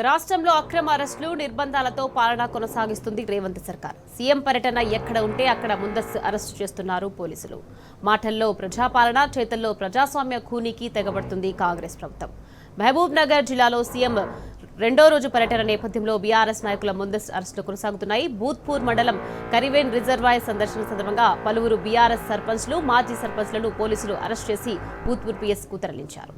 రాష్ట్రంలో అక్రమ అరెస్టులు నిర్బంధాలతో పాలన కొనసాగిస్తుంది రేవంత్ సర్కార్. సీఎం పర్యటన ఎక్కడ ఉంటే అక్కడ ముందస్తు అరెస్టు చేస్తున్నారు పోలీసులు. మాటల్లో ప్రజాపాలన, చేతల్లో ప్రజాస్వామ్య ఖూనీకి తెగబడుతుంది కాంగ్రెస్ ప్రభుత్వం. మహబూబ్ నగర్ జిల్లాలో సీఎం రెండో రోజు పర్యటన నేపథ్యంలో బీఆర్ఎస్ నాయకుల ముందస్తు అరెస్టులు కొనసాగుతున్నాయి. బూత్పూర్ మండలం కరివేన్ రిజర్వాయర్ సందర్శన సందర్భంగా పలువురు బీఆర్ఎస్ సర్పంచ్లు, మాజీ సర్పంచ్లను పోలీసులు అరెస్టు చేసి బూత్పూర్ పీఎస్కు తరలించారు.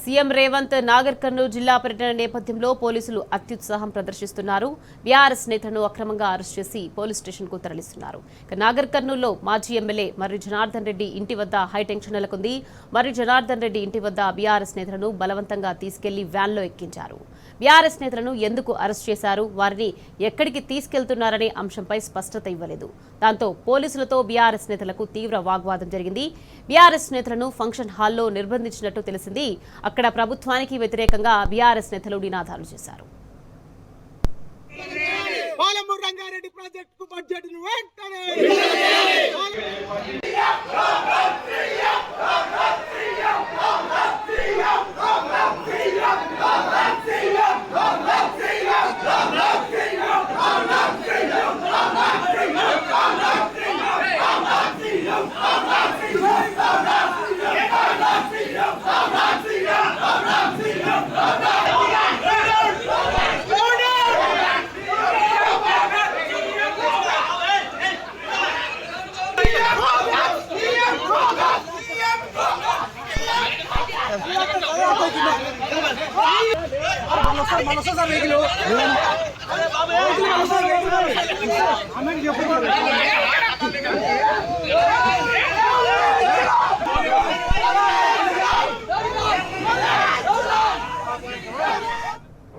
సీఎం రేవంత్ నాగర్ కర్నూలు జిల్లా పర్యటన నేపథ్యంలో పోలీసులు అత్యుత్సాహం ప్రదర్శిస్తున్నారు. బీఆర్ఎస్ నేతలను అక్రమంగా అరెస్ట్ చేసి పోలీస్ స్టేషన్ కు తరలిస్తున్నారు. నాగర్ కర్నూలులో మాజీ ఎమ్మెల్యే మర్రి జనార్దన్ రెడ్డి ఇంటి వద్ద హైటెన్షన్ నెలకొంది. మర్రి జనార్దన్ రెడ్డి ఇంటి వద్ద బీఆర్ఎస్ నేతలను బలవంతంగా తీసుకెళ్లి వ్యాన్లో ఎక్కించారు. బీఆర్ఎస్ నేతలను ఎందుకు అరెస్ట్ చేశారు, వారిని ఎక్కడికి తీసుకెళ్తున్నారనే అంశంపై స్పష్టత ఇవ్వలేదు. దాంతో పోలీసులతో బీఆర్ఎస్ నేతలకు తీవ్ర వాగ్వాదం జరిగింది. బీఆర్ఎస్ నేతలను ఫంక్షన్ హాల్లో నిర్బంధించినట్టు తెలిసింది. అక్కడ ప్రభుత్వానికి వ్యతిరేకంగా బీఆర్ఎస్ నేతలు నినాదాలు చేశారు. పాలమూరు రంగారెడ్డి ప్రాజెక్టుకు బడ్జెట్ను వెంటనే